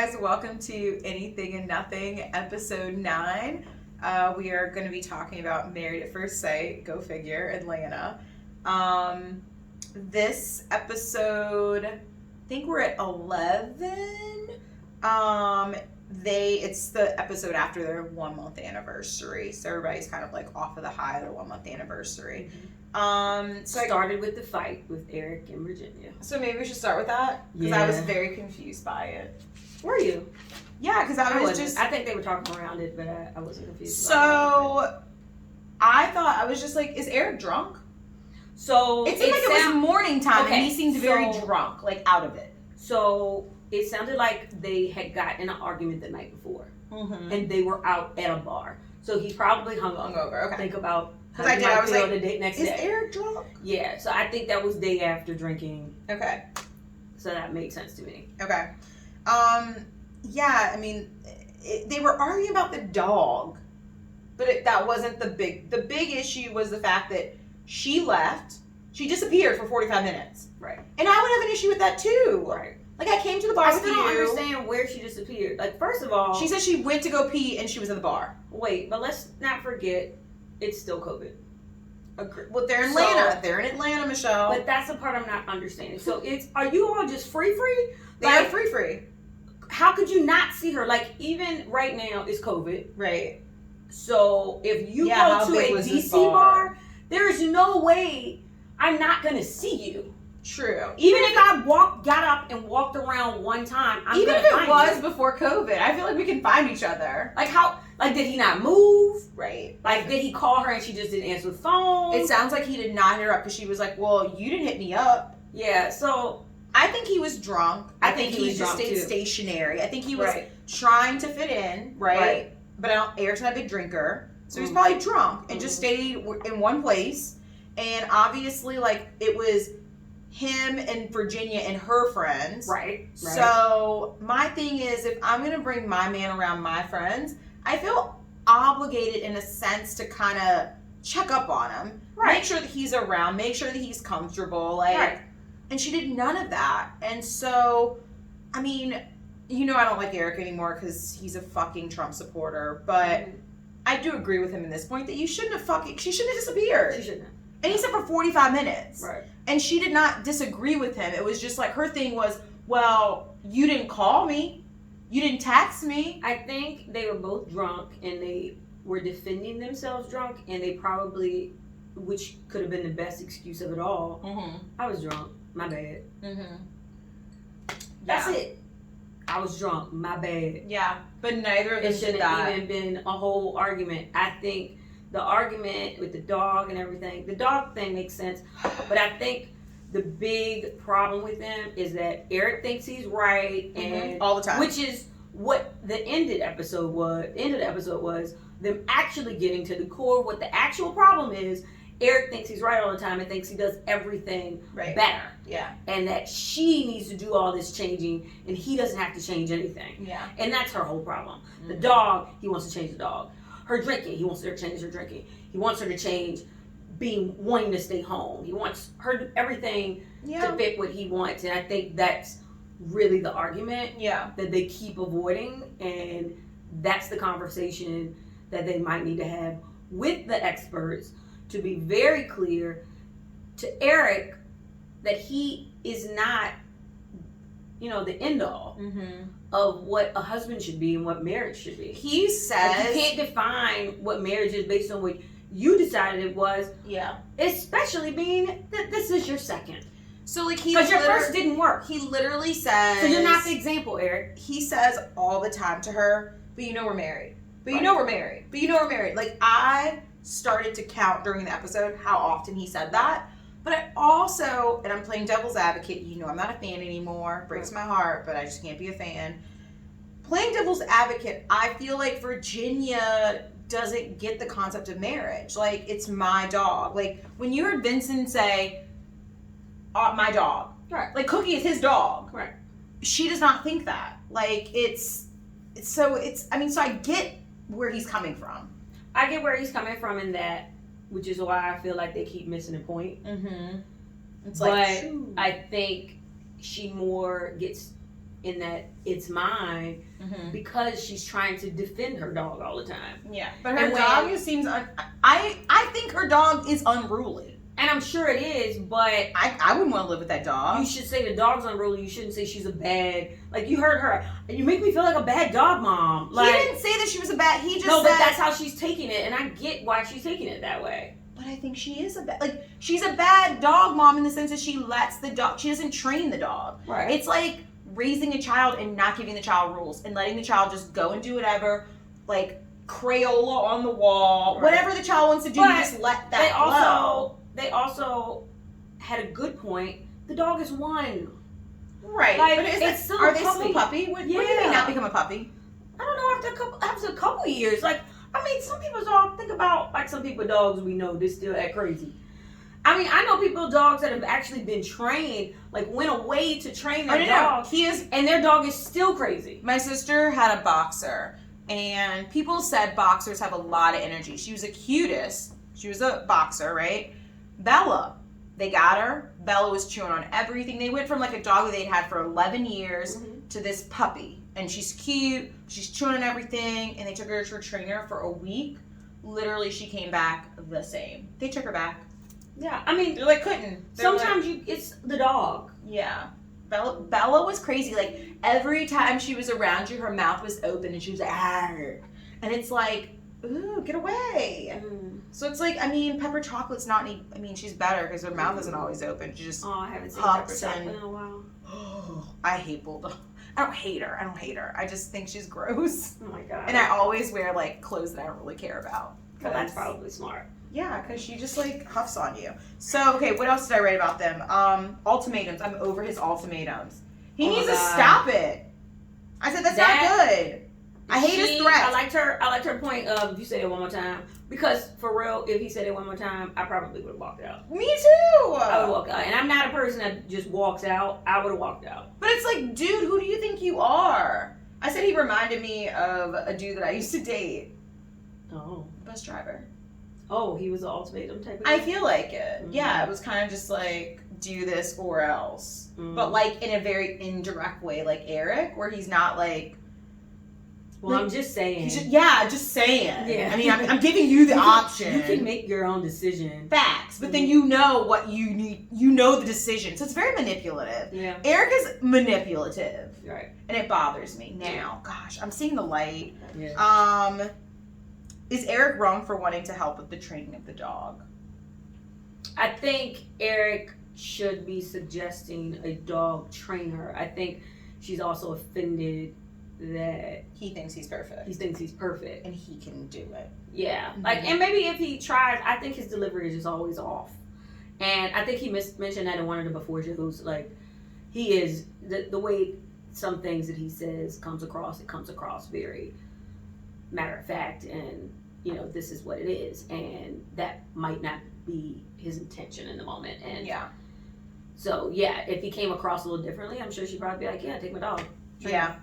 guys, welcome to Anything and Nothing, episode 9. We are going to be talking about Married at First Sight, go figure, Atlanta. This episode, I think we're at 11. It's the episode after their 1 month anniversary, so everybody's kind of like off of the high of their 1 month anniversary. Started with the fight with Eric and Virginia. So maybe we should start with that, because I was very confused by it. Were you? Yeah, because I think they were talking around it, but I wasn't confused. So I thought, I was just like, is Eric drunk? So it seemed like it was morning time, and he seemed very drunk, like out of it. So it sounded like they had gotten in an argument the night before, and they were out at a bar. So he probably hung over. Okay. Think about how he might feel the next day. Is Eric drunk? Yeah. So I think that was day after drinking. Okay. So that made sense to me. Okay. Yeah. I mean, they were arguing about the dog, but that wasn't the big. The big issue was the fact that she left. She disappeared for 45 minutes. Right. And I would have an issue with that too. Right. Like, I came to the bar I with you. still don't understand where she disappeared. Like, first of all, she said she went to go pee and she was in the bar. Wait, but let's not forget, it's still COVID. Well, they're in Atlanta. They're in Atlanta, Michelle. But that's the part I'm not understanding. So are you all just free? They are free. How could you not see her? Like, even right now it's COVID. Right. So if you go to a DC bar, there is no way I'm not going to see you. True. Even if I got up and walked around one time, I'm even if it was before COVID, I feel like we can find each other. Like how? Like, did he not move? Right. Like, did he call her and she just didn't answer the phone? It sounds like he did not hit her up because she was like, "Well, you didn't hit me up." Yeah. So I think he was drunk. I think he just stayed stationary. I think he was trying to fit in. Right. But Eric's not a big drinker, so he's probably drunk and just stayed in one place. And obviously, like, it was him and Virginia and her friends. Right. So my thing is, if I'm going to bring my man around my friends, I feel obligated in a sense to kind of check up on him. Right. Make sure that he's around. Make sure that he's comfortable. Like, and she did none of that. And so, I mean, I don't like Eric anymore because he's a fucking Trump supporter. But I do agree with him in this point that she shouldn't have disappeared. She shouldn't have. And he said for 45 minutes. Right. And she did not disagree with him. It was just like, her thing was, well, you didn't call me. You didn't text me. I think they were both drunk and they were defending themselves drunk, and they probably, which could have been the best excuse of it all. I was drunk. My bad. That's it. I was drunk. My bad. Yeah. But neither of them shouldn't have even been a whole argument. I think the argument with the dog and everything, the dog thing makes sense, but I think the big problem with them is that Eric thinks he's right, and all the time, which is what the end of the episode was them actually getting to the core of what the actual problem is. Eric thinks he's right all the time and thinks he does everything better. Yeah. And that she needs to do all this changing and he doesn't have to change anything. Yeah. And that's her whole problem. The dog, he wants to change the dog. Her drinking, he wants her to change her drinking. He wants her to change wanting to stay home. He wants her to do everything to fit what he wants. And I think that's really the argument that they keep avoiding. And that's the conversation that they might need to have with the experts to be very clear to Eric that he is not, the end all of what a husband should be and what marriage should be. He says, like, you can't define what marriage is based on what you decided it was. Yeah. Especially being that this is your second. So, like, because your first didn't work. He literally says, so you're not the example, Eric. He says all the time to her, but we're married. But we're married. But we're married. Like, I started to count during the episode how often he said that. But I also, and I'm playing devil's advocate, I'm not a fan anymore. Breaks my heart, but I just can't be a fan. Playing devil's advocate, I feel like Virginia doesn't get the concept of marriage. Like, it's my dog. Like, when you heard Vincent say, my dog. Right. Like, Cookie is his dog. Right. She does not think that. Like, so I get where he's coming from. I get where he's coming from in that, which is why I feel like they keep missing the point. Mm-hmm. But I think she more gets in that it's mine because she's trying to defend her dog all the time. Yeah, but her dog seems. I think her dog is unruly. And I'm sure it is, but I wouldn't want to live with that dog. You should say the dog's unruly. You shouldn't say she's a bad. Like, you heard her. You make me feel like a bad dog mom. Like, he didn't say that she was a bad. He just no, said, but that's how she's taking it, and I get why she's taking it that way. But I think she is she's a bad dog mom in the sense that she lets the dog. She doesn't train the dog. Right. It's like raising a child and not giving the child rules and letting the child just go and do whatever, like Crayola on the wall, whatever the child wants to do. You just let that flow. They also had a good point. The dog is one. Right. Like, but it's still are a they puppy. still a puppy? When do they not become a puppy? I don't know, after a couple years. Like, I mean, some people's dogs, think about, like, some people dogs we know, they still act crazy. I mean, I know people dogs that have actually been trained, like, went away to train their dog. And their dog is still crazy. My sister had a boxer, and people said boxers have a lot of energy. She was the cutest. She was a boxer, right? Bella. They got her. Bella was chewing on everything. They went from like a dog that they'd had for 11 years to this puppy. And she's cute. She's chewing on everything. And they took her to her trainer for a week. Literally, she came back the same. They took her back. Yeah, I mean, they're like, couldn't. Sometimes it's the dog. Yeah. Bella was crazy. Like, every time she was around you, her mouth was open and she was like, arr. And it's like, ooh, get away. So it's like, I mean, Pepper Chocolate's not any, I mean, she's better because her mouth isn't always open. She just I haven't seen Pepper Chocolate in a while. Oh, I hate Bulldog. I don't hate her. I just think she's gross. Oh my God. And I always wear, like, clothes that I don't really care about. Well, that's probably smart. Yeah, because she just, like, huffs on you. So, okay, what else did I write about them? Ultimatums. I'm over his ultimatums. He needs to stop it. I said, that's not good. I hate his threats. I liked her point of, if you say it one more time. Because, for real, if he said it one more time, I probably would have walked out. Me too. I would have walked out. And I'm not a person that just walks out. I would have walked out. But it's like, dude, who do you think you are? I said he reminded me of a dude that I used to date. Oh. Bus driver. Oh, he was an ultimatum type of I feel like it. Yeah, it was kind of just like, do this or else. But like in a very indirect way, like Eric, where he's not like, well, I'm just saying. Just saying. Yeah. I mean, I'm giving you the option. You can make your own decision. Facts. But then you know what you need. You know the decision. So it's very manipulative. Yeah. Eric is manipulative. Right. And it bothers me now. Gosh, I'm seeing the light. Yeah. Is Eric wrong for wanting to help with the training of the dog? I think Eric should be suggesting a dog trainer. I think she's also offended that he thinks he's perfect. He thinks he's perfect. And he can do it. Yeah. Mm-hmm. Like, and maybe if he tries, I think his delivery is just always off. And I think he mentioned that in one of the before shows. Like, he is, the way some things that he says comes across very matter of fact. And, you know, this is what it is. And that might not be his intention in the moment. And yeah. So, yeah, if he came across a little differently, I'm sure she'd probably be like, yeah, take my dog. Yeah.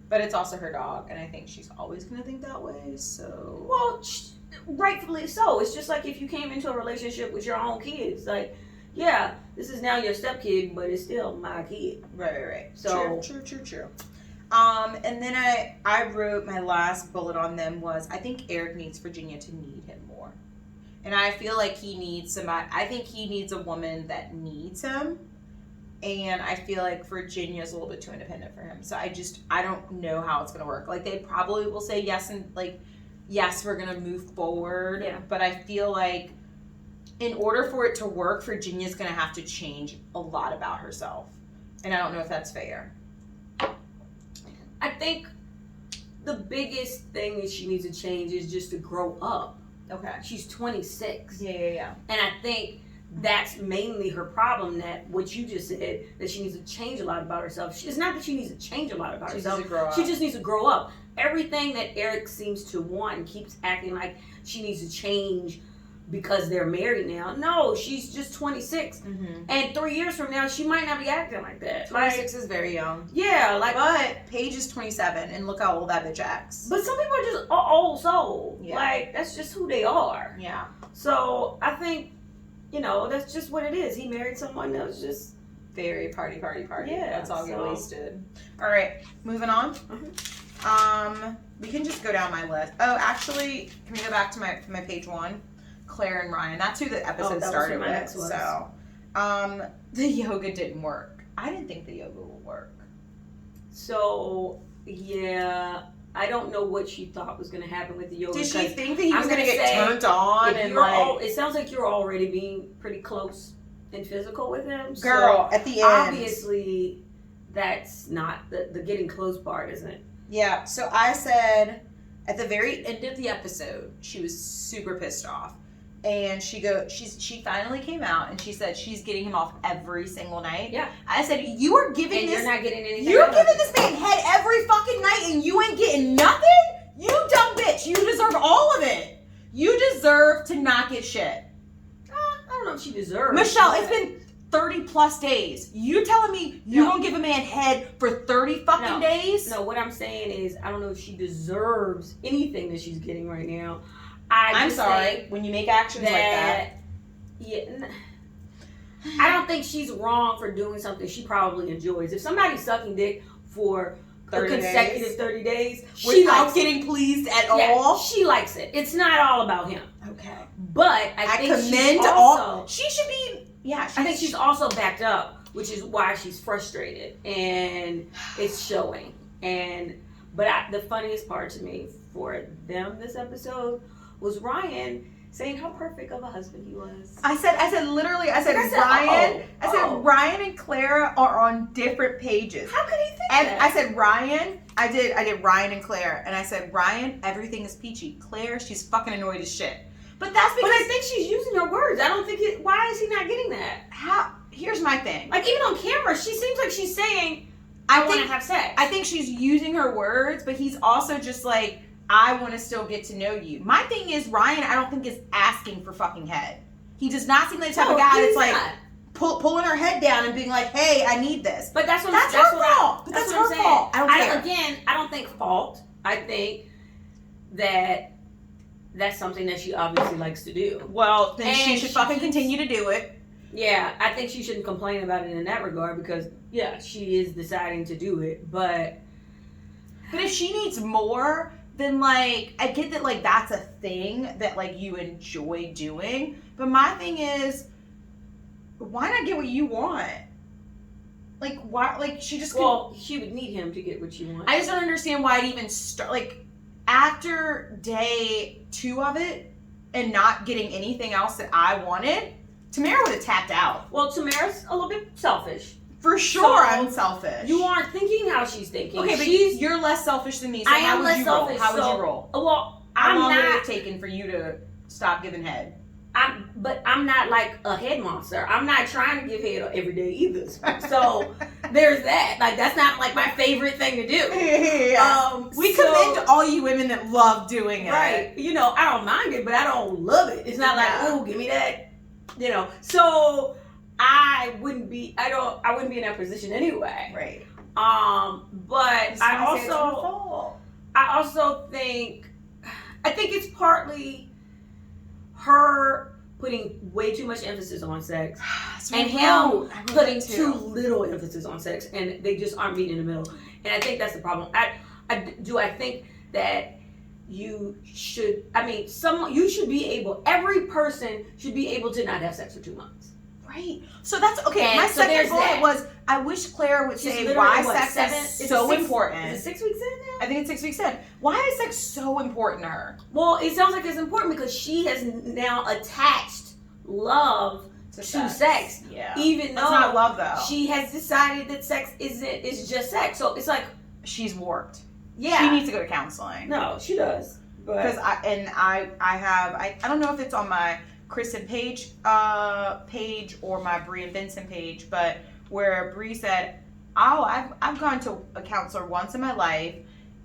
But it's also her dog, and I think she's always going to think that way, so... Well, rightfully so. It's just like if you came into a relationship with your own kids. Like, yeah, this is now your stepkid, but it's still my kid. Right. So True. And then I wrote my last bullet on them was, I think Eric needs Virginia to need him more. And I feel like he needs somebody... I think he needs a woman that needs him. And I feel like Virginia's a little bit too independent for him. So I don't know how it's going to work. Like, they probably will say yes and, like, yes, we're going to move forward. Yeah. But I feel like in order for it to work, Virginia's going to have to change a lot about herself. And I don't know if that's fair. I think the biggest thing that she needs to change is just to grow up. Okay. She's 26. Yeah. And I think that's mainly her problem, that what you just said, that she needs to change a lot about herself. It's not that she needs to change a lot about herself. She just needs to grow up. Everything that Eric seems to want and keeps acting like she needs to change because they're married now. No, she's just 26. Mm-hmm. And 3 years from now, she might not be acting like that. 26 is very young. Yeah. But Paige is 27, and look how old that bitch acts. But some people are just old soul. Yeah. Like, that's just who they are. Yeah. So, I think, you know, that's just what it is. He married someone that was just Very party. Yeah, Let's all get wasted. All right, moving on. We can just go down my list. Oh, actually, can we go back to my page 1? Claire and Ryan. That's who the episode started with. So, the yoga didn't work. I didn't think the yoga would work. So, yeah, I don't know what she thought was going to happen with the yoga. Did she think that he was going to get turned on? And like, it sounds like you're already being pretty close and physical with him. Girl, so at the end. Obviously, that's not the getting close part, isn't. Yeah, so I said at the very end of the episode, she was super pissed off. And she finally came out and she said she's getting him off every single night. Yeah. I said, you are giving and this. You're not getting anything. You're giving this man head every fucking night and you ain't getting nothing? You dumb bitch. You deserve all of it. You deserve to not get shit. I don't know if she deserves. Michelle, it's been 30 plus days. You telling me you don't give a man head for 30 fucking days? No, what I'm saying is I don't know if she deserves anything that she's getting right now. I'm sorry. When you make actions like that. Yeah. I don't think she's wrong for doing something she probably enjoys. If somebody's sucking dick for a consecutive 30 days without getting pleased at all, she likes it. It's not all about him. Okay. But I think commend all. She should be. Yeah. I think she's also backed up, which is why she's frustrated, and it's showing. But the funniest part to me for them this episode was Ryan saying how perfect of a husband he was. I said Ryan and Clara are on different pages. How could he think that? I said Ryan. I did Ryan and Claire, and I said Ryan, everything is peachy. Claire, she's fucking annoyed as shit. But that's because I think she's using her words. I don't think why is he not getting that? Here's my thing. Like even on camera, she seems like she's saying, I want to have sex. I think she's using her words, but he's also just like, I want to still get to know you. My thing is, Ryan, I don't think is asking for fucking head. He does not seem like the type of guy that's like pulling her head down and being like, hey, I need this. But that's her fault. That's her fault. I don't care. Again, I don't think fault. I think that's something that she obviously likes to do. Well, then she should fucking continue to do it. Yeah, I think she shouldn't complain about it in that regard because, yeah, she is deciding to do it. But if she needs more, then, like, I get that, like, that's a thing that, like, you enjoy doing. But my thing is, why not get what you want? Like, why? Like, she just she would need him to get what she wants. I just don't understand why it even start. Like, after day 2 of it and not getting anything else that I wanted, Tamara would have tapped out. Well, Tamara's a little bit selfish. For sure, I'm selfish. You aren't thinking how she's thinking. Okay, but you're less selfish than me. So how would you roll? How would you roll? Well, how long would it have taken for you to stop giving head? But I'm not like a head monster. I'm not trying to give head every day either. So there's that. Like that's not like my favorite thing to do. Yeah. We commend all you women that love doing it. Right. You know, I don't mind it, but I don't love it. It's not like, oh, give me that. You know. So I wouldn't be in that position anyway. Right. But I also think it's partly her putting way too much emphasis on sex and him putting too little emphasis on sex, and they just aren't meeting in the middle. And I think that's the problem. I think that you should be able, every person should be able to not have sex for 2 months. Right. So that's okay. And my second bullet was, I wish Claire would say why sex is so important. Is it 6 weeks in now? I think it's 6 weeks in. Why is sex so important to her? Well, it sounds like it's important because she has now attached love to sex. Yeah. Even though it's not love though. She has decided that sex is just sex. So it's like she's warped. Yeah. She needs to go to counseling. No, she does. Because I don't know if it's on my Kristen page or my Bree and Vincent page, but where Bree said, I've gone to a counselor once in my life,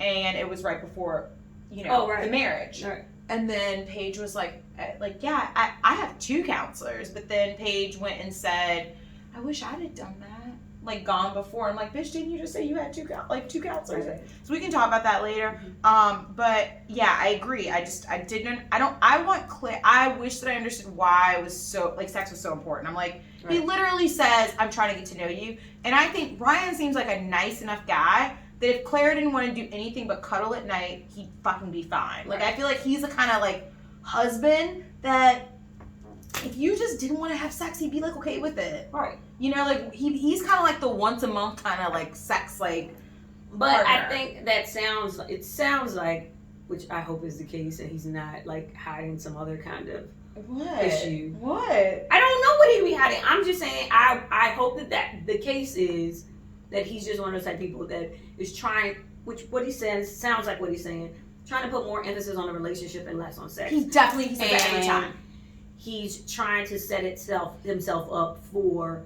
and it was right before, the marriage. Right. And then Paige was like, yeah, I have 2 counselors, but then Paige went and said, I wish I'd have done that, like gone before. I'm like, bitch, didn't you just say you had 2 counselors? Right. So we can talk about that later. Mm-hmm. But yeah, I agree. I wish that I understood why it was so, like, sex was so important. I'm like, Right. He literally says, I'm trying to get to know you. And I think Ryan seems like a nice enough guy that if Claire didn't want to do anything but cuddle at night, he'd fucking be fine. Like, I feel like he's the kind of, like, husband that if you just didn't want to have sex, he'd be, like, okay with it. Right. You know, like, he's kind of like the once a month kind of, like, sex, like, But partner. I think it sounds like, which I hope is the case, that he's not, like, hiding some other kind of issue. What? I don't know what he'd be hiding. I'm just saying, I hope that the case is that he's just one of those type of people that is trying, which what he says sounds like what he's saying, trying to put more emphasis on the relationship and less on sex. He says that every time. He's trying to set himself up for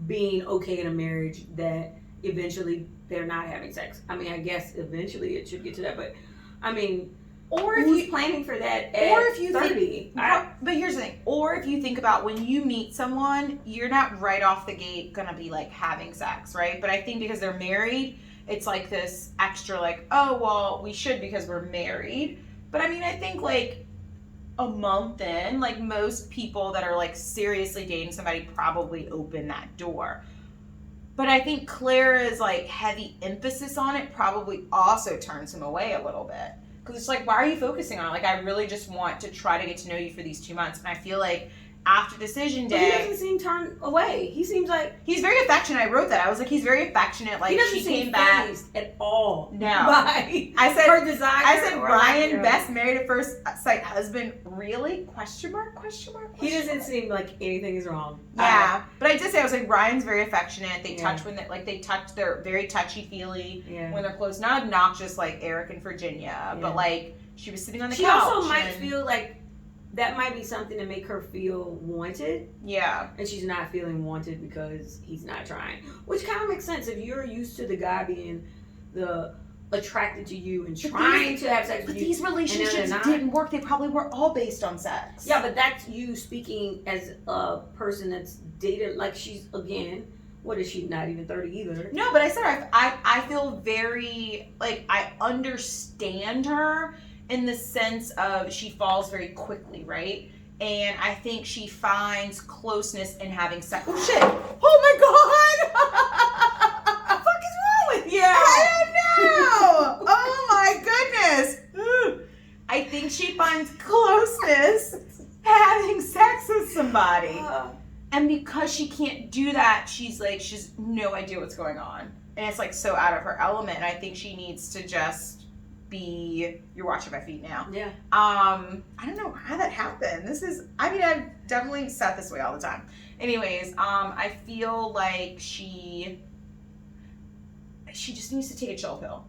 being okay in a marriage that eventually they're not having sex. I mean, I guess eventually it should get to that, but I mean, or if he's planning for that at or if you 30. But here's the thing. Or if you think about when you meet someone, you're not right off the gate gonna be like having sex, right? But I think because they're married, it's like this extra like, oh, well, we should because we're married. But I mean, I think like a month in, like most people that are like seriously dating somebody probably open that door. But I think Clara's like heavy emphasis on it probably also turns him away a little bit. Because it's like, why are you focusing on it? Like, I really just want to try to get to know you for these 2 months. And I feel like after decision day... But he doesn't seem turned away. He seems like... He's very affectionate. I wrote that. I was like, he's very affectionate. Like, he doesn't she seem came back at all. No. I said her desire. I said Ryan, best married at first sight husband. Really? Question mark? He doesn't seem like anything is wrong. Yeah. But I did say, I was like, Ryan's very affectionate. They touch when they touch. They're very touchy-feely when they're close. Not obnoxious like Eric and Virginia, but like she was sitting on the couch. She also might feel like that might be something to make her feel wanted. Yeah. And she's not feeling wanted because he's not trying. Which kind of makes sense if you're used to the guy being attracted to you and trying to have sex with you. But these relationships didn't work. They probably were all based on sex. Yeah, but that's you speaking as a person that's dated. Like she's, again, what is she, not even 30 either? No, but I said I feel very, like, I understand her in the sense of she falls very quickly, right? And I think she finds closeness in having sex. Oh, shit. Oh, my God. What the fuck is wrong with you? I don't know. Oh, my goodness. I think she finds closeness having sex with somebody. And because she can't do that, she's no idea what's going on. And it's like so out of her element. And I think she needs to just be, you're watching my feet now. Yeah. I don't know how that happened. I've definitely sat this way all the time. Anyways, I feel like she just needs to take a chill pill.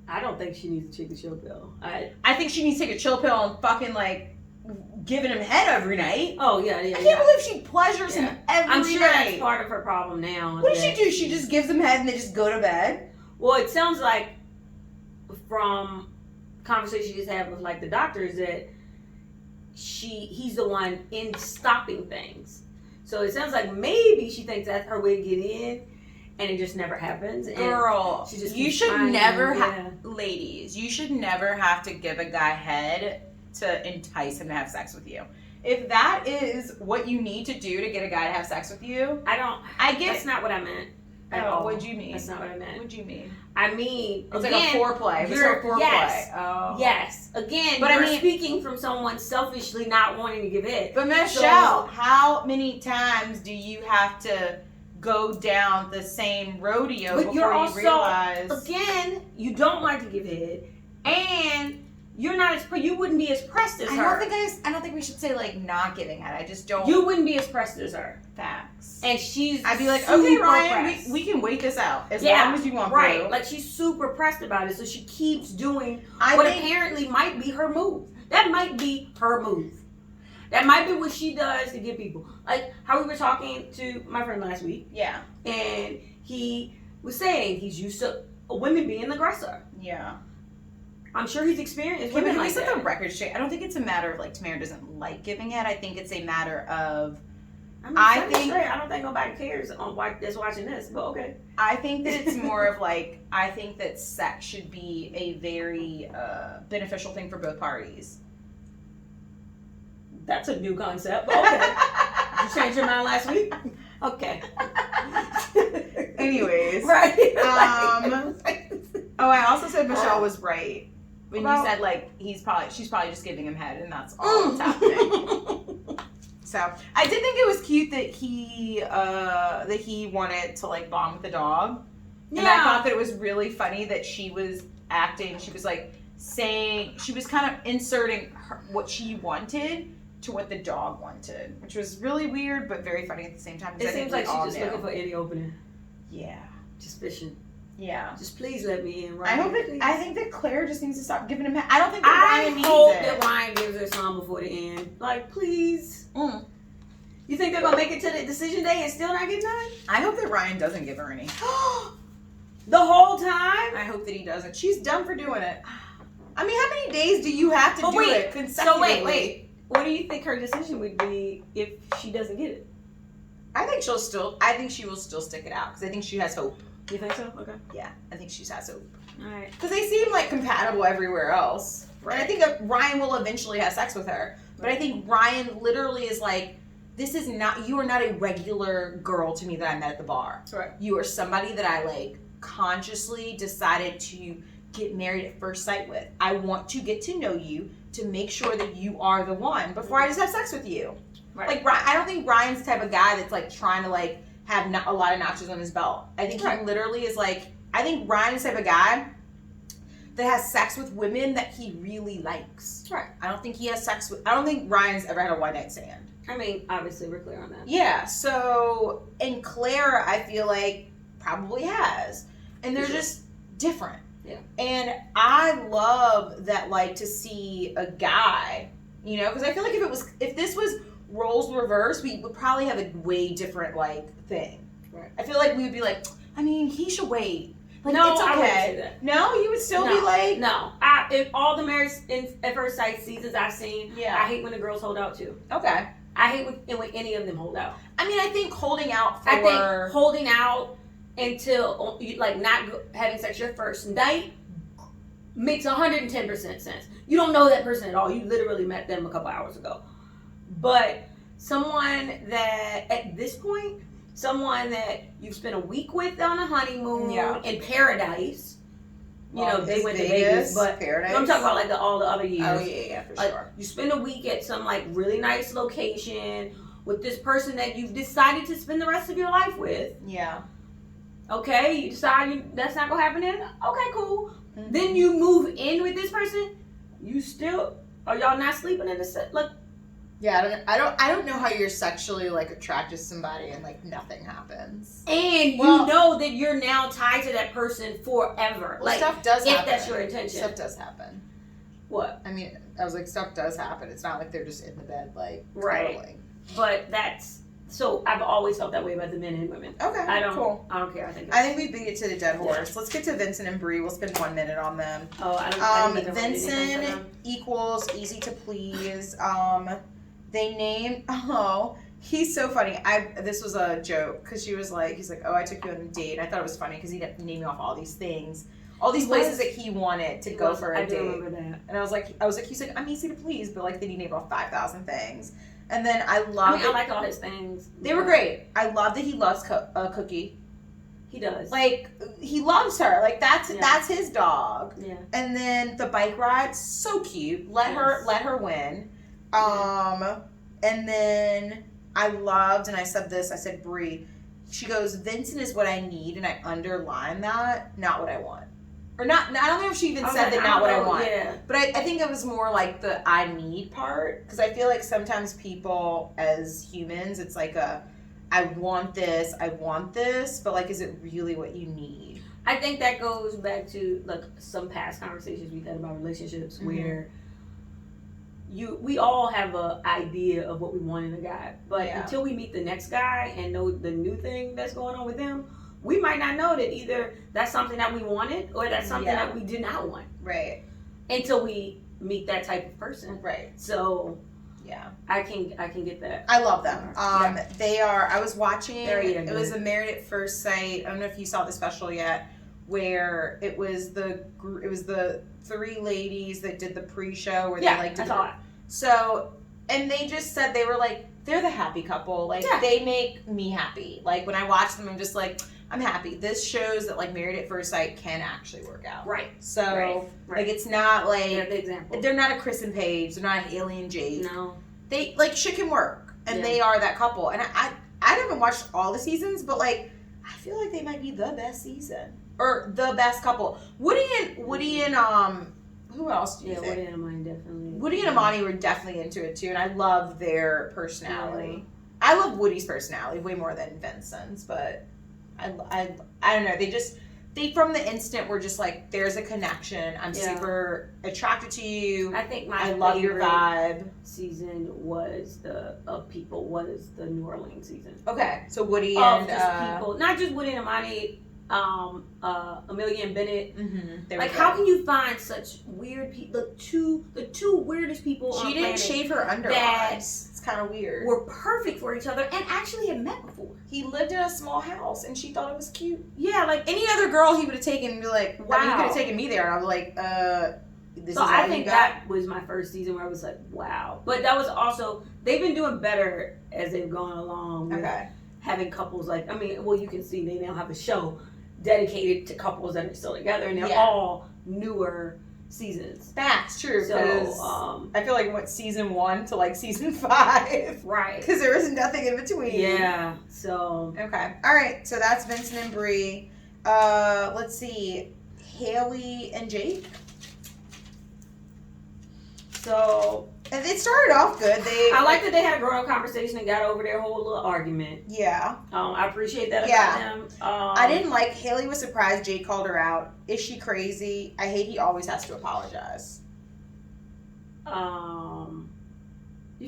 I don't think she needs to take a chill pill. I think she needs to take a chill pill and fucking like giving him head every night. Oh yeah. I can't believe she pleasures him every night. I'm sure that's part of her problem now. What does she do? She just gives him head and they just go to bed? Well, it sounds like from conversations she's had with like the doctors that he's the one in stopping things. So it sounds like maybe she thinks that's her way to get in, and it just never happens. Girl, she you should never ladies, you should never have to give a guy head to entice him to have sex with you. If that is what you need to do to get a guy to have sex with you, I get that's not what I meant. What'd you mean? That's not what I meant. What'd you mean? I mean, it's again, like a foreplay. It's like a foreplay. Yes. Oh. Yes. Again, but you're speaking from someone selfishly not wanting to give it. But Michelle, how many times do you have to go down the same rodeo before you realize? Again, you don't like to give head, and you're not you wouldn't be as pressed as her. I don't think we should say like not giving head. I just don't. You wouldn't be as pressed as her. Facts. And I'd be like, okay, Ryan, we can wait this out as long as you want. Right. Like she's super pressed about it, so she keeps doing what apparently might be her move. That might be her move. That might be what she does to get people. Like how we were talking to my friend last week. Yeah. And he was saying he's used to women being the aggressor. Yeah. I'm sure he's experienced women like that. Set the record straight. I don't think it's a matter of like Tamara doesn't like giving it. I think it's a matter of. I don't think nobody cares that's watching this, but okay. I think that it's more of like I think that sex should be a very beneficial thing for both parties. That's a new concept, but okay. You changed your mind last week? Okay. Anyways. Right. I also said Michelle was right. When you said, like, she's probably just giving him head, and that's all that's happening. So, I did think it was cute that he wanted to, like, bond with the dog. Yeah. And I thought that it was really funny that she was like, saying, she was kind of inserting what she wanted to what the dog wanted, which was really weird, but very funny at the same time. It seems like she's just looking for any opening. Yeah. Just fishing. Yeah. Just please let me in, Ryan. I think that Claire just needs to stop giving him. I don't think that Ryan needs it. I hope that Ryan gives her some before the end. Like, please. You think they're gonna make it to the decision day and still not get none? I hope that Ryan doesn't give her any. The whole time? I hope that he doesn't. She's done for doing it. I mean, how many days do you have to do it consecutively? So wait. What do you think her decision would be if she doesn't get it? I think she will still stick it out because I think she has hope. You think so? Okay. Yeah, I think she has hope. All right. Because they seem like compatible everywhere else. Right. And I think that Ryan will eventually have sex with her. But I think Ryan literally is like, you are not a regular girl to me that I met at the bar. Right. You are somebody that I, like, consciously decided to get married at first sight with. I want to get to know you to make sure that you are the one before I just have sex with you. Right. Like, I don't think Ryan's the type of guy that's, like, trying to, like, have a lot of notches on his belt. I think he literally is, like, I think Ryan's the type of guy that has sex with women that he really likes. Right. I don't think Ryan's ever had a one-night stand. I mean, obviously, we're clear on that. Yeah, so, and Claire, I feel like, probably has. And they're just different. Yeah. And I love that, like, to see a guy, you know, because I feel like if this was roles reversed, we would probably have a way different, like, thing. Right. I feel like we would be like, I mean, he should wait. Like, no, it's okay. I wouldn't say that. No, you would still be like... No. If all the Married at First Sight seasons I've seen, I hate when the girls hold out too. Okay. I hate when any of them hold out. I mean, I think holding out until, like, not having sex your first night makes 110% sense. You don't know that person at all. You literally met them a couple hours ago. But someone that, at this point, someone that you've spent a week with on a honeymoon in paradise. You know, they went to Vegas, but paradise. I'm talking about, like, all the other years. Oh, yeah, for sure. You spend a week at some, like, really nice location with this person that you've decided to spend the rest of your life with. Yeah. Okay, you decide that's not gonna happen then? Okay, cool. Mm-hmm. Then you move in with this person. Are y'all not sleeping in the set? Look. Yeah, I don't know how you're sexually, like, attracted to somebody and, like, nothing happens. And you know that you're now tied to that person forever. Well, like, stuff does happen. If that's your intention. Stuff does happen. What? I mean, I was like, stuff does happen. It's not like they're just in the bed, like, right. Cuddling. But so I've always felt that way about the men and women. Okay, cool. I don't care. I think we beat it to the dead horse. Yeah. Let's get to Vincent and Bree. We'll spend 1 minute on them. Oh, I don't Vincent equals easy to please. They named, he's so funny. This was a joke because he's like, oh, I took you on a date. I thought it was funny because he named me off all these things, all these places that he wanted to go for a date. I do remember that. And I was like, he's like, I'm easy to please, but, like, then he named off 5,000 things. And then I like all his things. They were great. I love that he loves Cookie. He does. Like, he loves her. Like, that's his dog. Yeah. And then the bike ride, so cute. Let her win. And then I loved, and I said Brie. She goes, Vincent is what I need, and I underline that, not what I want. Or not, I don't know if she even said that, not what I want. Yeah. But I think it was more like the I need part, because I feel like sometimes people, as humans, it's like I want this, but, like, is it really what you need? I think that goes back to, like, some past conversations we've had about relationships where we all have an idea of what we want in a guy, but until we meet the next guy and know the new thing that's going on with them, we might not know that either that's something that we wanted or that's something that we did not want. Right. Until we meet that type of person. Right. So I can get that. I love them. They are. I was watching. It was a Married at First Sight. I don't know if you saw the special yet, where it was the 3 ladies that did the pre-show where they, like, did I saw it. So, and they just said, they were like, they're the happy couple. Like, they make me happy. Like, when I watch them, I'm just like, I'm happy. This shows that, like, Married at First Sight can actually work out. Right. So, like, it's not like... They're the example. They're not a Chris and Paige. They're not an Haley and Jake. No. They, like, shit can work. And they are that couple. And I haven't watched all the seasons, but, like, I feel like they might be the best season. Or the best couple. Woody and who else do you think? Woody and Amani definitely. Woody and Amani were definitely into it too, and I love their personality. I love Woody's personality way more than Vincent's, but I don't know. They from the instant were just like, there's a connection. I'm super attracted to you. I think I love your vibe. Season was the New Orleans season. Okay, so Woody and people, not just Woody and Amani. Amelia and Bennett. Mm-hmm. Like, how can you find such weird people? The two weirdest people. She didn't shave her under eyes. It's kind of weird. Were perfect for each other and actually had met before. He lived in a small house and she thought it was cute. Yeah, like any other girl he would have taken and be like, wow. I mean, he could have taken me there. And I was like, this so is I think that was my first season where I was like, wow. But that was also, they've been doing better as they've gone along. With having couples like, I mean, well, you can see they now have a show dedicated to couples that are still together, and they're all newer seasons. That's true. So I feel like season 1 to like season 5, right? Because there was nothing in between. Yeah. So okay, all right. So that's Vincent and Bree. Let's see, Haley and Jake. So and it started off good. I like that they had a grown-up conversation and got over their whole little argument. Yeah. I appreciate that about them. I didn't like Haley was surprised Jake called her out. Is she crazy? I hate he always has to apologize. You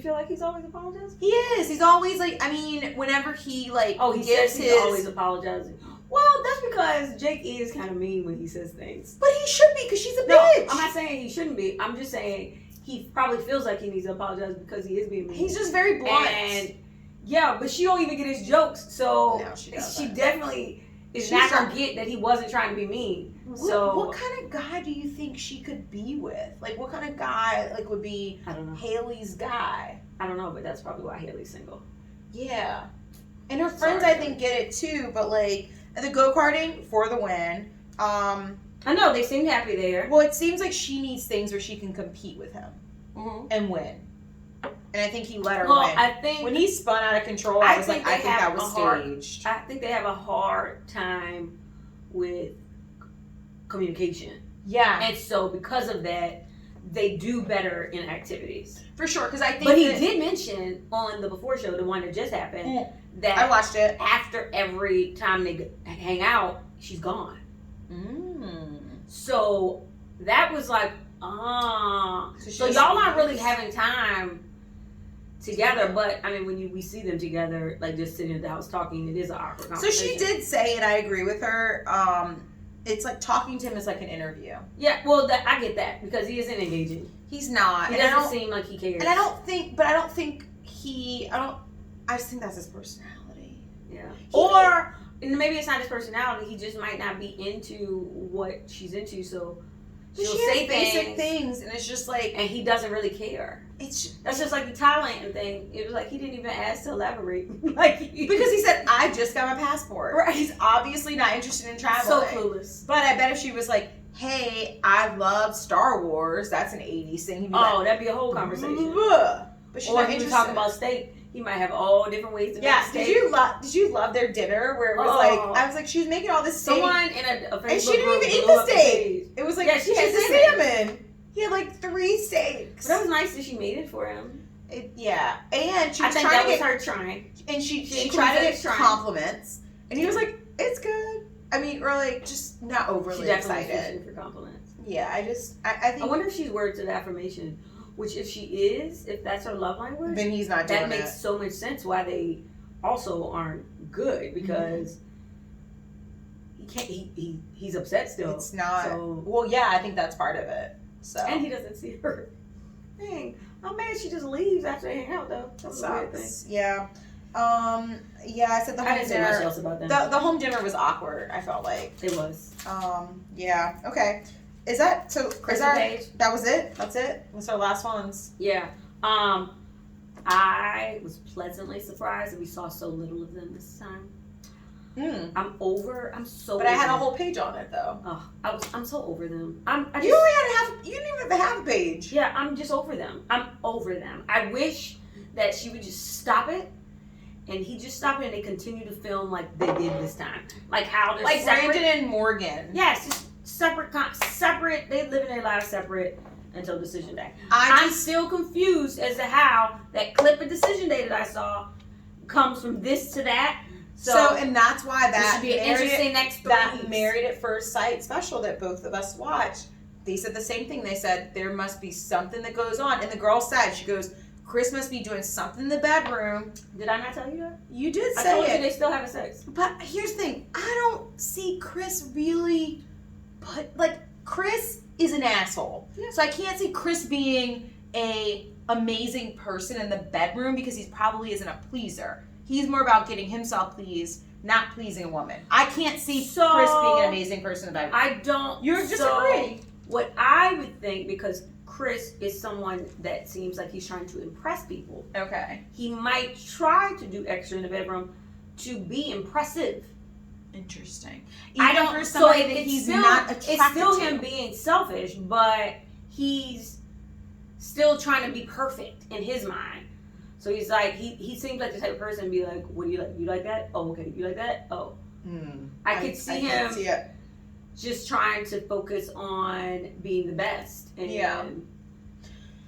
feel like he's always apologizing? He is. He's always like, I mean, whenever he like he says he's always apologizing. Well, that's because Jake is kind of mean when he says things. But he should be because she's a bitch. I'm not saying he shouldn't be. I'm just saying he probably feels like he needs to apologize because he is being mean. He's just very blunt. And yeah, but she don't even get his jokes, so no, she definitely is not gonna get that he wasn't trying to be mean. So what kind of guy do you think she could be with? Like, what kind of guy like would be Haley's guy? I don't know, but that's probably why Haley's single. Yeah, and her friends I think get it too, but like the go-karting for the win. I know, they seem happy there. Well, it seems like she needs things where she can compete with him and win. And I think he let her win. I think when he spun out of control, I think that was staged. I think they have a hard time with communication. Yeah. And so because of that, they do better in activities. For sure, because I think But he did mention on the Before show, the one that just happened, that I watched it. After every time they hang out, she's gone. So that was like, so y'all aren't really having time together. But I mean, when we see them together, like just sitting at the house talking, it is an awkward conversation. So she did say, and I agree with her. It's like talking to him is like an interview. Yeah, well, I get that because he isn't engaging. He's not. He doesn't seem like he cares. And I just think that's his personality. Yeah. Or maybe it's not his personality. He just might not be into what she's into. So she'll say basic things, and it's just like, and he doesn't really care. That's just like the Thailand thing. It was like he didn't even ask to elaborate, because he said, "I just got my passport." Right. He's obviously not interested in traveling. So clueless. But I bet if she was like, "Hey, I love Star Wars," that's an '80s thing. He'd be that'd be a whole conversation. But she's not interested. Talking about steak. He might have all different ways to make steak. Did you love their dinner where it was like, I was like, she was making all this steak. Someone in a Facebook and she didn't even eat the steak. It was like, she had salmon. He had like 3 steaks. But that was nice that she made it for him. And she was her trying. And she tried to get compliments. And he was like, it's good. I mean, or like, just not overly excited. For compliments. Yeah, I think. I wonder if she's words of affirmation. Which, if that's her love language, then he's not doing that. That makes so much sense why they also aren't good, because he can't. He's upset still. It's not. Well, yeah, I think that's part of it. So and he doesn't see her. Dang, I'm mad she just leaves after they hang out though. That's a weird thing. Yeah. I said the home dinner. I didn't say much else about that. The home dinner was awkward. I felt like it was. Yeah. Okay. Is that so? That was it? That's it? What's our last ones? Yeah. I was pleasantly surprised that we saw so little of them this time. I'm so. But I had a whole page on it though. Oh, I'm so over them. You only had you didn't even have a half page. Yeah, I'm just over them. I'm over them. I wish that she would just stop it, and he just stopped it, and they continue to film like they did this time, like how they're like separate. Brandon and Morgan. Yes, just separate. They live in their lives separate until decision day. I'm still confused as to how that clip of decision day that I saw comes from this to that. So and that's why that should be an interesting next 3 weeks. Married at First Sight special that both of us watched. They said the same thing. They said there must be something that goes on, and the girl said, she goes, Chris must be doing something in the bedroom. Did I not tell you that? You did say I told it. you they still having sex. But here's the thing. I don't see Chris really Chris is an asshole. Yeah. So I can't see Chris being a amazing person in the bedroom because he probably isn't a pleaser. He's more about getting himself pleased, not pleasing a woman. I can't see Chris being an amazing person in the bedroom. I don't. You disagree. What I would think, because Chris is someone that seems like he's trying to impress people. Okay. He might try to do extra in the bedroom to be impressive. Interesting. I don't. For somebody that he's not attracted It's still to. him being selfish, but he's still trying to be perfect in his mind. So he's like, he seems like the type of person to be like, what do you like? You like that? Oh, okay. You like that? Oh. I could see him just trying to focus on being the best. And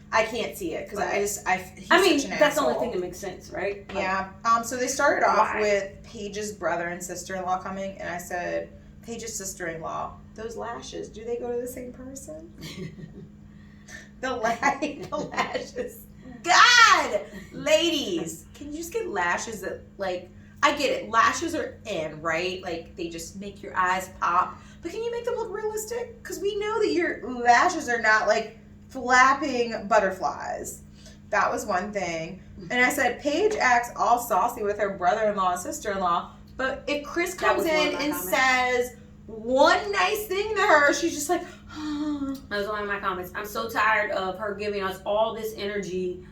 I can't see it because he's such an that's asshole. the only thing that makes sense, right? Yeah. So they started off with Paige's brother and sister-in-law coming, and I said, Paige's sister-in-law, those lashes, do they go to the same person? the lashes. God! Ladies, can you just get lashes that, like, I get it. Lashes are in, right? Like, they just make your eyes pop. But can you make them look realistic? Because we know that your lashes are not, like, flapping butterflies. That was one thing. And I said, Paige acts all saucy with her brother-in-law and sister-in-law. But if Chris comes in and says one nice thing to her, she's just like, That was one of my comments. I'm so tired of her giving us all this energy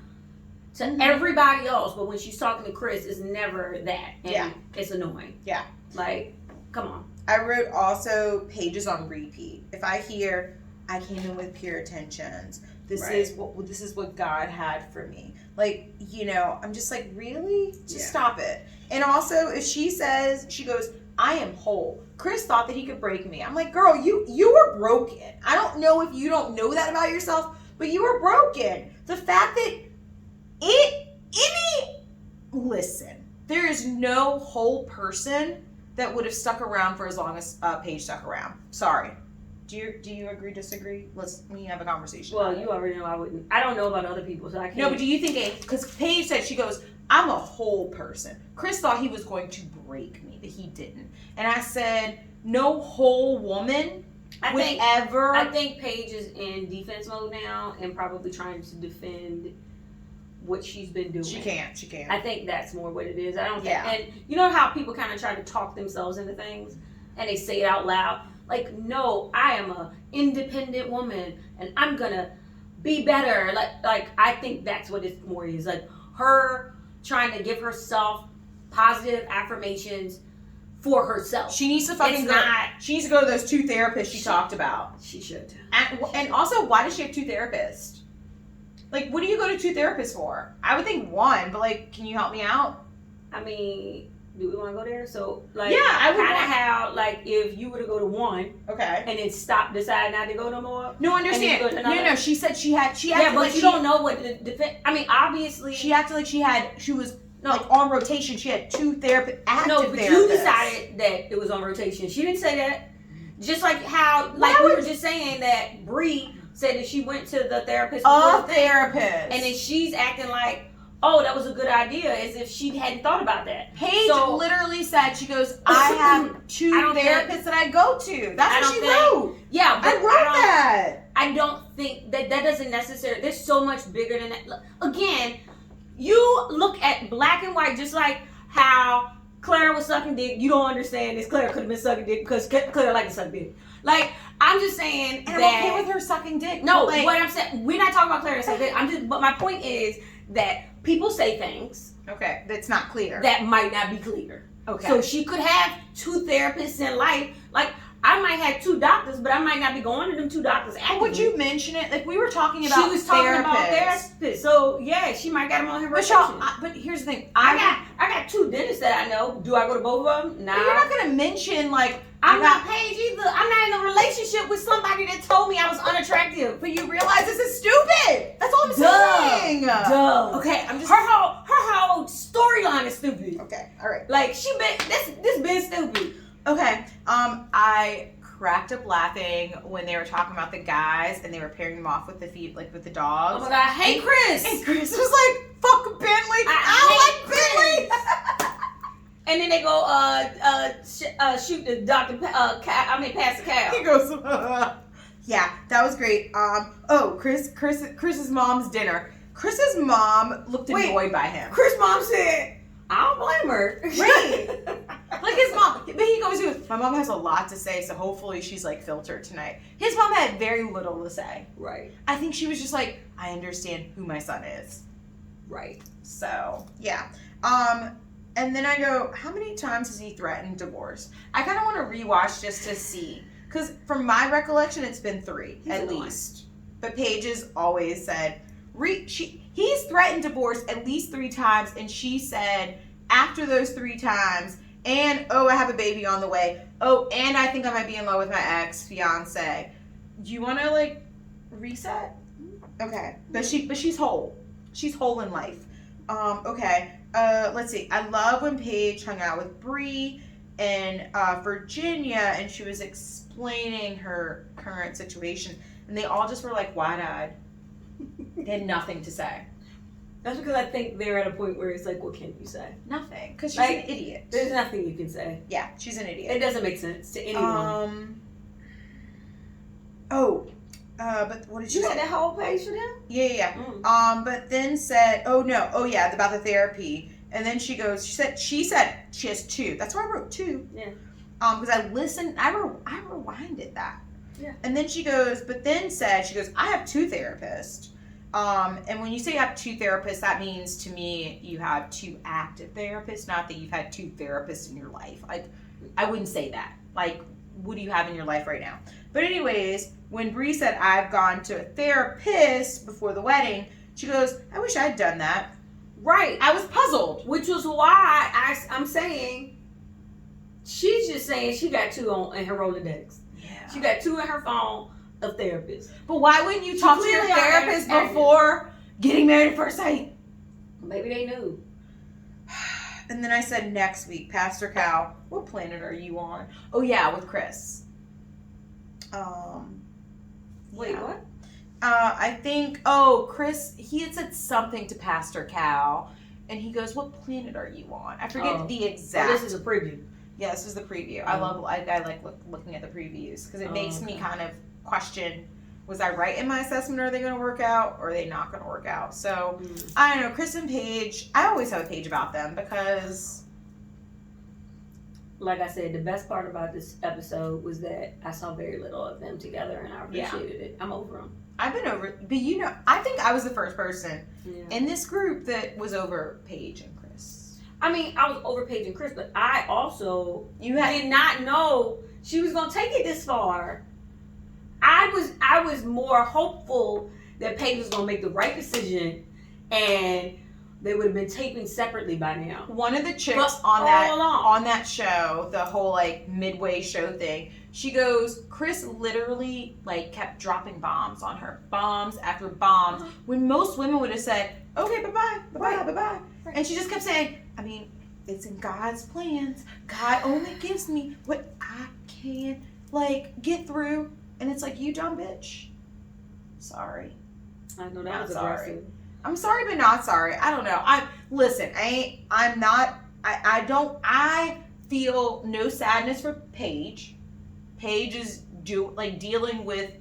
to everybody else, but when she's talking to Chris, it's never that. And it's annoying. Yeah. Like, come on. I wrote also Paige's on repeat. If I hear, I came in with pure intentions. This is what God had for me. Like, you know, I'm just like, really? Just stop it. And also, if she says, she goes, I am whole. Chris thought that he could break me. I'm like, girl, you were broken. I don't know if you don't know that about yourself, but you were broken. The fact that listen, there is no whole person that would have stuck around for as long as Paige stuck around. Sorry. Do you agree, disagree? We have a conversation. Well, you already know I wouldn't. I don't know about other people, so I can't. No, but do you think because Paige said, she goes, I'm a whole person. Chris thought he was going to break me, but he didn't. And I said, no whole woman I think Paige is in defense mode now and probably trying to defend what she's been doing. She can't. I think that's more what it is. I don't think. Yeah. And you know how people kind of try to talk themselves into things and they say it out loud? Like, no, I am a independent woman and I'm gonna be better. Like I think that's what it more is. Like her trying to give herself positive affirmations for herself. She needs to she needs to go to those 2 therapists she talked about. She should. And also, why does she have 2 therapists? Like, what do you go to 2 therapists for? I would think 1, but like, can you help me out? I mean, do we want to go there? So, like, I would kind of how, like, if you were to go to 1, okay, and then decide not to go no more. No, understand. No. She said she had. Yeah, but you don't know what the defense. I mean, obviously, she acted like she was like on rotation. She had 2 therapists. No, but you decided that it was on rotation. She didn't say that. Just like how, like we were just saying that Bree said that she went to the therapist. And then she's acting like, oh, that was a good idea, as if she hadn't thought about that. Paige literally said, she goes, I have 2 therapists that I go to. That's what she wrote. Yeah, but I wrote that. I don't think that doesn't necessarily, there's so much bigger than that. Again, you look at black and white, just like how Claire was sucking dick. You don't understand this. Claire could have been sucking dick because Claire liked to suck dick. Like, I'm just saying and I'm okay with her sucking dick. No, what I'm saying, we're not talking about Claire sucking dick. But my point is that people say things. Okay, that's not clear. That might not be clear. Okay. So she could have 2 therapists in life. Like, I might have 2 doctors, but I might not be going to them 2 doctors actively. Would you mention it? Like, we were talking about She was talking about therapists. So, yeah, she might got them on her rotation. But here's the thing. I got 2 dentists that I know. Do I go to both of them? Nah. But you're not going to mention, like... I'm not Paige either. I'm not in a relationship with somebody that told me I was unattractive. But you realize this is stupid. That's all I'm saying. Duh. Okay, I'm just... Her whole storyline is stupid. Okay, all right. Like, this been stupid. Okay, I cracked up laughing when they were talking about the guys and they were pairing them off with the dogs. Oh my God, hey Chris! And Chris was like, fuck Bentley! I like Bentley! And then they go shoot the Pastor Cal. He goes, yeah, that was great. Chris's mom's dinner. Chris's mom looked annoyed by him. Chris' mom said, I don't blame her. Right. Like his mom, but he goes, my mom has a lot to say, so hopefully she's like filtered tonight. His mom had very little to say. Right. I think she was just like, I understand who my son is. Right. So, yeah. And then I go, how many times has he threatened divorce? I kind of want to rewatch just to see. Because from my recollection, it's been 3 at least. But Paige has always said, he's threatened divorce at least 3 times. And she said, after those 3 times, and, I have a baby on the way. Oh, and I think I might be in love with my ex-fiance. Do you want to, like, reset? Okay. But she's whole. She's whole in life. Okay. Let's see. I love when Paige hung out with Bree in Virginia and she was explaining her current situation. And they all just were like wide-eyed. They had nothing to say. That's because I think they're at a point where it's like, what can you say? Nothing. Because she's like, an idiot. There's nothing you can say. Yeah, she's an idiot. It doesn't make sense to anyone. But what did she say? You had that whole page for them? Yeah. But then said, about the therapy. And then she goes, she said she has 2. That's why I wrote 2. Yeah. Because I listened, I rewinded that. Yeah. And then she goes, I have 2 therapists. And when you say you have 2 therapists, that means to me you have 2 active therapists, not that you've had 2 therapists in your life. Like, I wouldn't say that. Like, what do you have in your life right now? But anyways, when Bree said, I've gone to a therapist before the wedding, she goes, I wish I'd done that. Right. I was puzzled. Which was why I'm saying, she's just saying she got 2 in her Rolodex. Yeah. She got 2 in her phone of therapists. But why wouldn't you talk to your therapist before getting married at first sight? Maybe they knew. And then I said, next week, Pastor Cal, what planet are you on? Oh, yeah, with Chris. Wait, what? I think, Chris, he had said something to Pastor Cal, and he goes, what planet are you on? I forget the exact. Oh, this is a preview. Yeah, this is the preview. I like looking at the previews, because it makes me kind of question, was I right in my assessment? Are they going to work out, or are they not going to work out? So, I don't know, Chris and Paige, I always have a page about them, because... Like I said, the best part about this episode was that I saw very little of them together, and I appreciated it. I'm over them. I've been over, but I think I was the first person in this group that was over Paige and Chris. I mean, I was over Paige and Chris, but I also did not know she was going to take it this far. I was more hopeful that Paige was going to make the right decision, and they would have been taping separately by now. One of the chicks on that show, the whole like midway show thing, she goes, Chris literally like kept dropping bombs on her, bombs after bombs, when most women would have said, okay, bye-bye, bye-bye, bye-bye. Right. And she just kept saying, I mean, it's in God's plans. God only gives me what I can like get through. And it's like, you dumb bitch. Sorry. I know that was aggressive. I'm sorry, but not sorry. I don't know. I feel no sadness for Paige. Paige is dealing with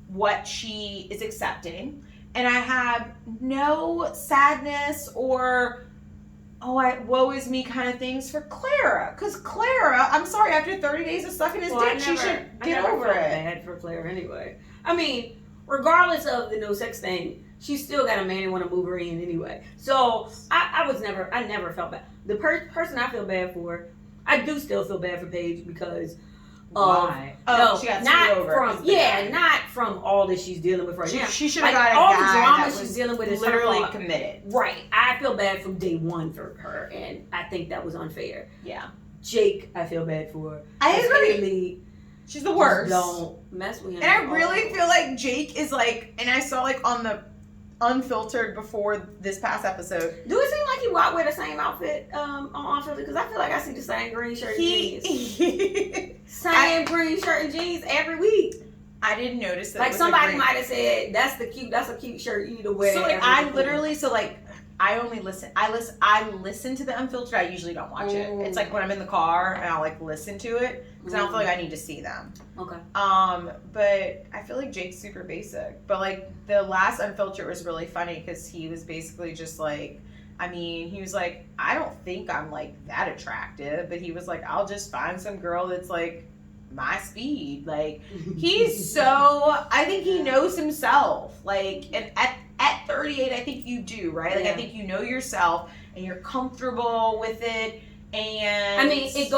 what she is accepting. And I have no sadness or, woe is me kind of things for Clara. Because Clara, I'm sorry, after 30 days of sucking his dick, she should get over it. I never felt bad for Clara anyway. I mean, regardless of the no sex thing, she's still got a man that want to move her in anyway. So I never felt bad. The person I feel bad for, I do still feel bad for Paige because. Why? No, she got not over from not from all that she's dealing with right now. She should have like, got a all guy the drama that she's dealing with is literally committed. Right. I feel bad from day one for her, and I think that was unfair. Yeah. Jake, I feel bad for. I agree. Haley, she's the worst. Don't mess with him. And I really feel like Jake is like, and I saw like on the Unfiltered before this past episode. Do it seem like he walk wear the same outfit on Unfiltered? Because I feel like I see the same green shirt and jeans. Same green shirt and jeans every week. I didn't notice that. Like somebody might have said, "That's a cute shirt you need to wear." So like I listen to the Unfiltered. I usually don't watch it. It's like when I'm in the car and I'll like listen to it because I don't feel like I need to see them. Okay. But I feel like Jake's super basic. But like the last Unfiltered was really funny because he was basically just like, I mean, he was like, I don't think I'm like that attractive, but he was like, I'll just find some girl that's like my speed. Like he's so, I think he knows himself. Like, and at 38, I think you do, right? Like I think you know yourself and you're comfortable with it. And I mean, he's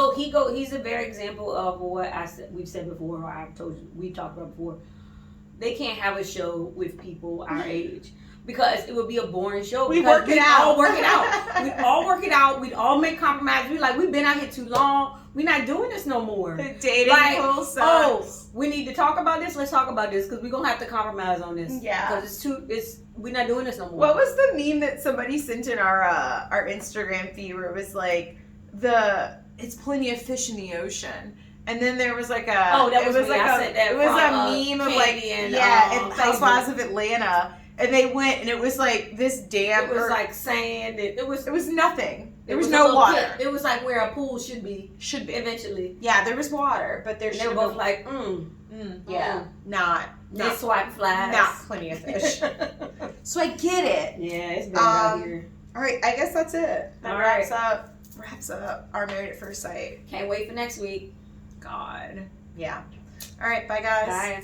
a very example of what we've said before, or I've told you, we've talked about before. They can't have a show with people our age because it would be a boring show. We work it out. All work it out. We all work it out. We all make compromises. We like, we've been out here too long. We're not doing this no more. The dating pool sucks. Oh, we need to talk about this. Let's talk about this because we're gonna have to compromise on this. Yeah, because we're not doing this no more. What was the meme that somebody sent in our Instagram feed where it was like it's plenty of fish in the ocean? And then there was like a it was a meme of like and Housewives of Atlanta, and they went and it was like this dam. It was like sand. It was nothing. There was no water. Pit. It was like where a pool should be eventually. Yeah, there was water, but they were both like not swipe flies, not plenty of fish. So I get it. Yeah, it's bad out here. All right, I guess that's it. That wraps up our Married at First Sight. Can't wait for next week. God. Yeah. All right, bye guys. Bye.